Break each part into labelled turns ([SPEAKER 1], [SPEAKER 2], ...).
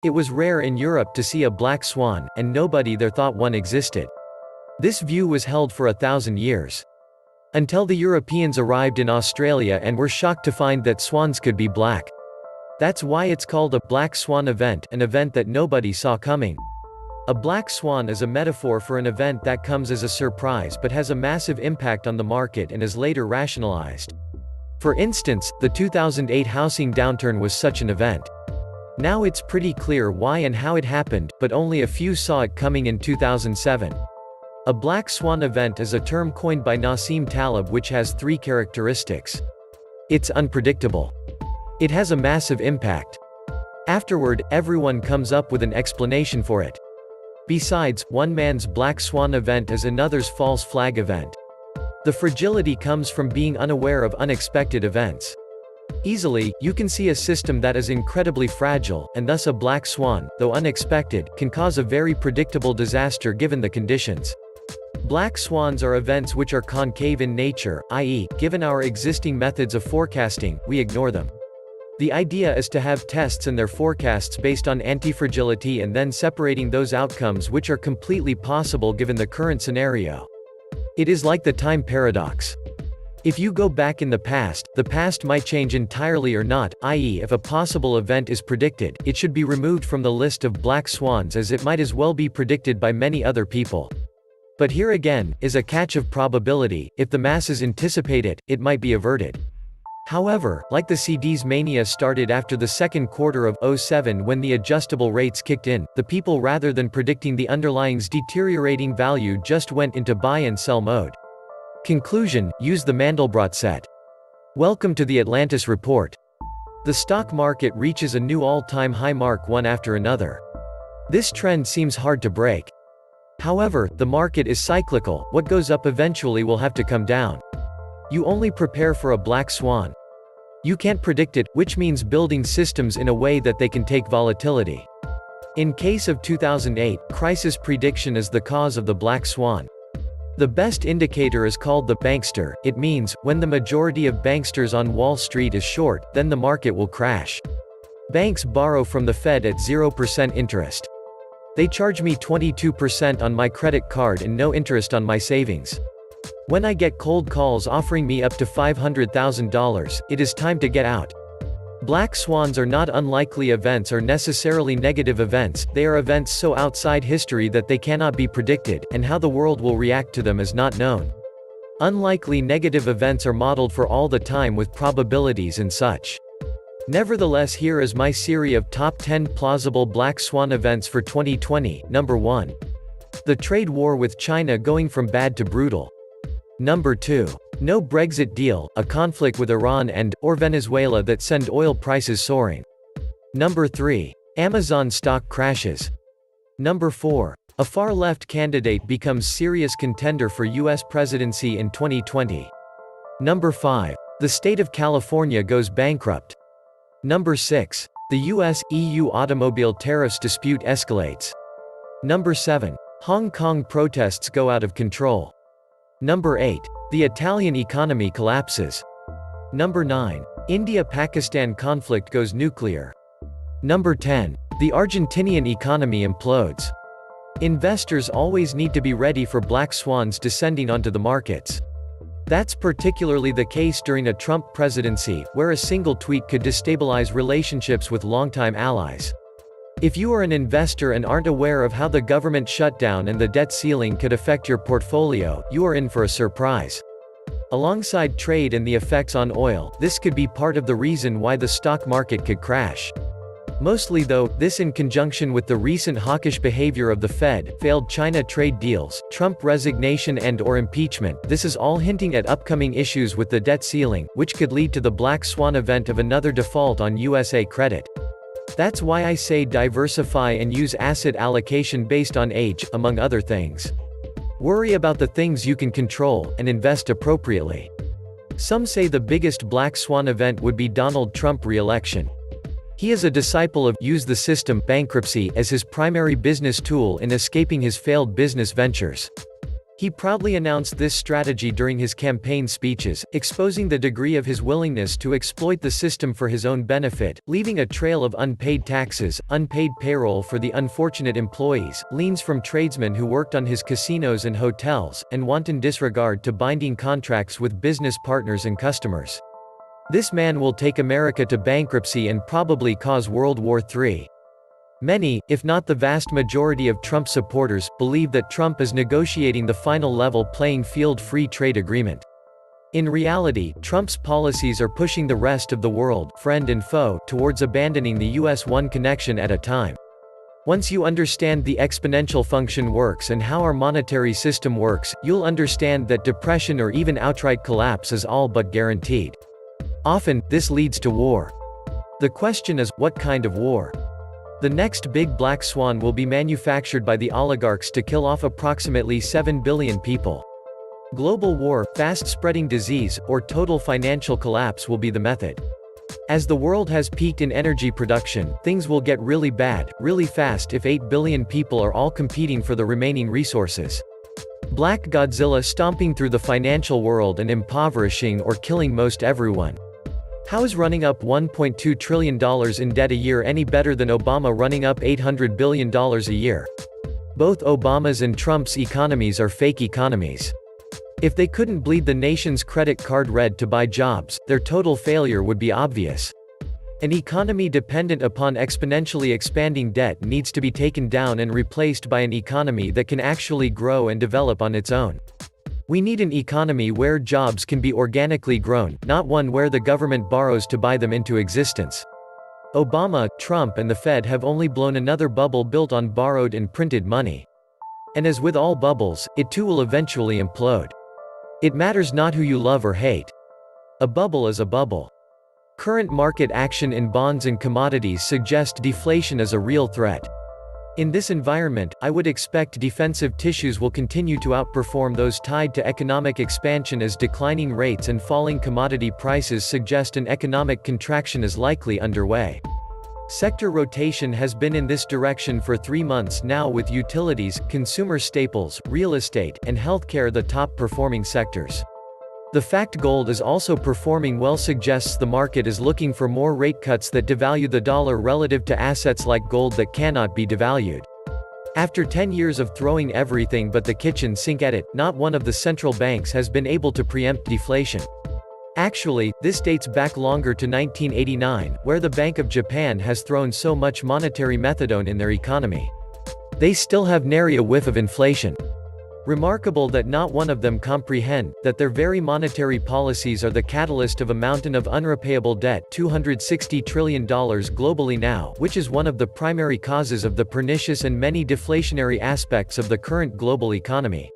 [SPEAKER 1] It was rare in Europe to see a black swan, and nobody there thought one existed. This view was held for 1,000 years. Until the Europeans arrived in Australia and were shocked to find that swans could be black. That's why it's called a black swan event, an event that nobody saw coming. A black swan is a metaphor for an event that comes as a surprise but has a massive impact on the market and is later rationalized. For instance, the 2008 housing downturn was such an event. Now it's pretty clear why and how it happened, but only a few saw it coming in 2007. A black swan event is a term coined by Nassim Taleb which has three characteristics. It's unpredictable. It has a massive impact. Afterward, everyone comes up with an explanation for it. Besides, one man's black swan event is another's false flag event. The fragility comes from being unaware of unexpected events. Easily, you can see a system that is incredibly fragile, and thus a black swan, though unexpected, can cause a very predictable disaster given the conditions. Black swans are events which are concave in nature, i.e., given our existing methods of forecasting, we ignore them. The idea is to have tests and their forecasts based on antifragility and then separating those outcomes which are completely possible given the current scenario. It is like the time paradox. If you go back in the past might change entirely or not, i.e. if a possible event is predicted, it should be removed from the list of black swans as it might as well be predicted by many other people. But here again, is a catch of probability: if the masses anticipate it, it might be averted. However, like the CDs mania started after the second quarter of '07 when the adjustable rates kicked in, the people rather than predicting the underlying's deteriorating value just went into buy and sell mode. Conclusion: use the Mandelbrot set. Welcome to the Atlantis Report. The stock market reaches a new all-time high mark one after another. This trend seems hard to break. However, the market is cyclical: what goes up eventually will have to come down. You only prepare for a black swan. You can't predict it, which means building systems in a way that they can take volatility. In case of 2008, crisis prediction is the cause of the black swan. The best indicator is called the bankster. It means, when the majority of banksters on Wall Street is short, then the market will crash. Banks borrow from the Fed at 0% interest. They charge me 22% on my credit card and no interest on my savings. When I get cold calls offering me up to $500,000, it is time to get out. Black swans are not unlikely events or necessarily negative events, they are events so outside history that they cannot be predicted, and how the world will react to them is not known. Unlikely negative events are modeled for all the time with probabilities and such. Nevertheless, here is my series of top 10 plausible black swan events for 2020. Number 1. The trade war with China going from bad to brutal. Number 2. No Brexit deal, a conflict with Iran or Venezuela that send oil prices soaring. Number 3. Amazon stock crashes. Number 4. A far-left candidate becomes serious contender for U.S. presidency in 2020. Number 5. The state of California goes bankrupt. Number 6. The US-EU automobile tariffs dispute escalates. Number 7. Hong Kong protests go out of control. Number 8. The Italian economy collapses. Number 9. India-Pakistan conflict goes nuclear. Number 10. The Argentinian economy implodes. Investors always need to be ready for black swans descending onto the markets. That's particularly the case during a Trump presidency, where a single tweet could destabilize relationships with longtime allies. If you are an investor and aren't aware of how the government shutdown and the debt ceiling could affect your portfolio, you are in for a surprise. Alongside trade and the effects on oil, this could be part of the reason why the stock market could crash. Mostly though, this in conjunction with the recent hawkish behavior of the Fed, failed China trade deals, Trump resignation and/or impeachment, this is all hinting at upcoming issues with the debt ceiling, which could lead to the black swan event of another default on USA credit. That's why I say diversify and use asset allocation based on age, among other things. Worry about the things you can control, and invest appropriately. Some say the biggest black swan event would be Donald Trump re-election. He is a disciple of use the system bankruptcy as his primary business tool in escaping his failed business ventures. He proudly announced this strategy during his campaign speeches, exposing the degree of his willingness to exploit the system for his own benefit, leaving a trail of unpaid taxes, unpaid payroll for the unfortunate employees, liens from tradesmen who worked on his casinos and hotels, and wanton disregard to binding contracts with business partners and customers. This man will take America to bankruptcy and probably cause World War III. Many, if not the vast majority of Trump supporters, believe that Trump is negotiating the final level playing field free trade agreement. In reality, Trump's policies are pushing the rest of the world, friend and foe, towards abandoning the US one connection at a time. Once you understand the exponential function works and how our monetary system works, you'll understand that depression or even outright collapse is all but guaranteed. Often, this leads to war. The question is, what kind of war? The next big black swan will be manufactured by the oligarchs to kill off approximately 7 billion people. Global war, fast-spreading disease, or total financial collapse will be the method. As the world has peaked in energy production, things will get really bad, really fast if 8 billion people are all competing for the remaining resources. Black Godzilla stomping through the financial world and impoverishing or killing most everyone. How is running up $1.2 trillion in debt a year any better than Obama running up $800 billion a year? Both Obama's and Trump's economies are fake economies. If they couldn't bleed the nation's credit card red to buy jobs, their total failure would be obvious. An economy dependent upon exponentially expanding debt needs to be taken down and replaced by an economy that can actually grow and develop on its own. We need an economy where jobs can be organically grown, not one where the government borrows to buy them into existence. Obama, Trump and the Fed have only blown another bubble built on borrowed and printed money. And as with all bubbles, it too will eventually implode. It matters not who you love or hate. A bubble is a bubble. Current market action in bonds and commodities suggest deflation as a real threat. In this environment, I would expect defensive tissues will continue to outperform those tied to economic expansion as declining rates and falling commodity prices suggest an economic contraction is likely underway. Sector rotation has been in this direction for 3 months now, with utilities, consumer staples, real estate, and healthcare the top performing sectors. The fact gold is also performing well suggests the market is looking for more rate cuts that devalue the dollar relative to assets like gold that cannot be devalued. After 10 years of throwing everything but the kitchen sink at it, not one of the central banks has been able to preempt deflation. Actually, this dates back longer to 1989, where the Bank of Japan has thrown so much monetary methadone in their economy. They still have nary a whiff of inflation. Remarkable that not one of them comprehend that their very monetary policies are the catalyst of a mountain of unrepayable debt, $260 trillion globally now, which is one of the primary causes of the pernicious and many deflationary aspects of the current global economy.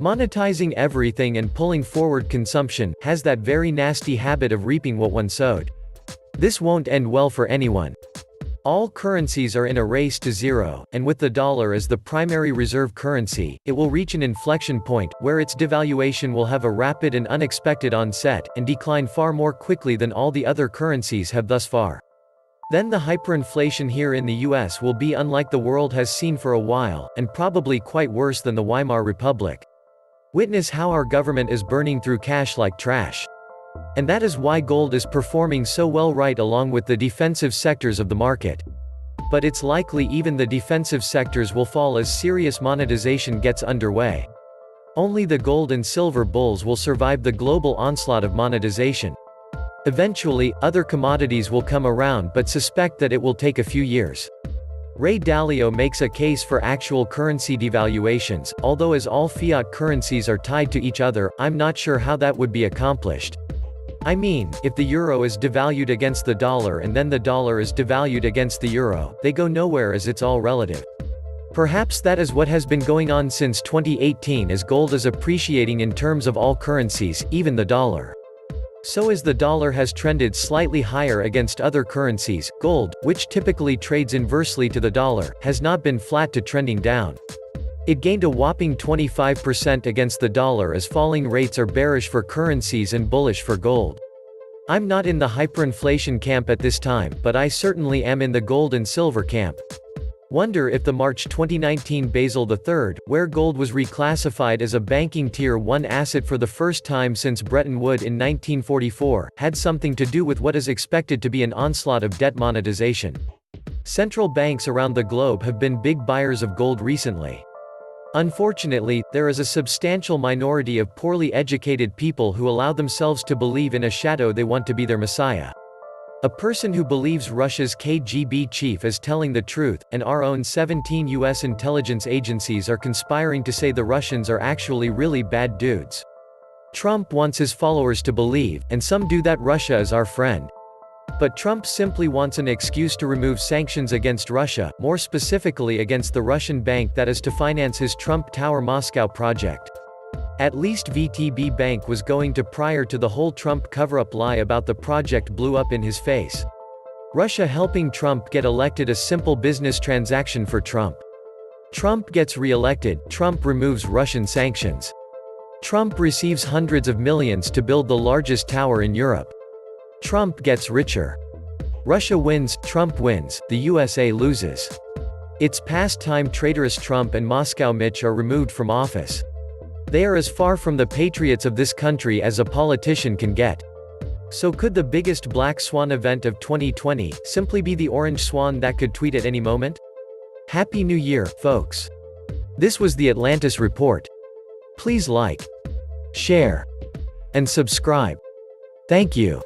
[SPEAKER 1] Monetizing everything and pulling forward consumption has that very nasty habit of reaping what one sowed. This won't end well for anyone. All currencies are in a race to zero, and with the dollar as the primary reserve currency, it will reach an inflection point, where its devaluation will have a rapid and unexpected onset, and decline far more quickly than all the other currencies have thus far. Then the hyperinflation here in the US will be unlike the world has seen for a while, and probably quite worse than the Weimar Republic. Witness how our government is burning through cash like trash. And that is why gold is performing so well right along with the defensive sectors of the market. But it's likely even the defensive sectors will fall as serious monetization gets underway. Only the gold and silver bulls will survive the global onslaught of monetization. Eventually, other commodities will come around, but suspect that it will take a few years. Ray Dalio makes a case for actual currency devaluations, although as all fiat currencies are tied to each other, I'm not sure how that would be accomplished. I mean, if the euro is devalued against the dollar and then the dollar is devalued against the euro, they go nowhere as it's all relative. Perhaps that is what has been going on since 2018 as gold is appreciating in terms of all currencies, even the dollar. So as the dollar has trended slightly higher against other currencies, gold, which typically trades inversely to the dollar, has not been flat to trending down. It gained a whopping 25% against the dollar as falling rates are bearish for currencies and bullish for gold. I'm not in the hyperinflation camp at this time, but I certainly am in the gold and silver camp. Wonder if the March 2019 Basel III, where gold was reclassified as a banking Tier 1 asset for the first time since Bretton Woods in 1944, had something to do with what is expected to be an onslaught of debt monetization. Central banks around the globe have been big buyers of gold recently. Unfortunately, there is a substantial minority of poorly educated people who allow themselves to believe in a shadow they want to be their messiah. A person who believes Russia's KGB chief is telling the truth, and our own 17 US intelligence agencies are conspiring to say the Russians are actually really bad dudes. Trump wants his followers to believe, and some do, that Russia is our friend. But Trump simply wants an excuse to remove sanctions against Russia, more specifically against the Russian bank that is to finance his Trump Tower Moscow project. At least VTB Bank was going to, prior to the whole Trump cover-up lie about the project blew up in his face. Russia helping Trump get elected, a simple business transaction for Trump. Trump gets re-elected, Trump removes Russian sanctions. Trump receives hundreds of millions to build the largest tower in Europe. Trump gets richer. Russia wins, Trump wins, the USA loses. It's past time traitorous Trump and Moscow Mitch are removed from office. They are as far from the patriots of this country as a politician can get. So could the biggest black swan event of 2020 simply be the orange swan that could tweet at any moment? Happy New Year, folks. This was the Atlantis Report. Please like, share, and subscribe. Thank you.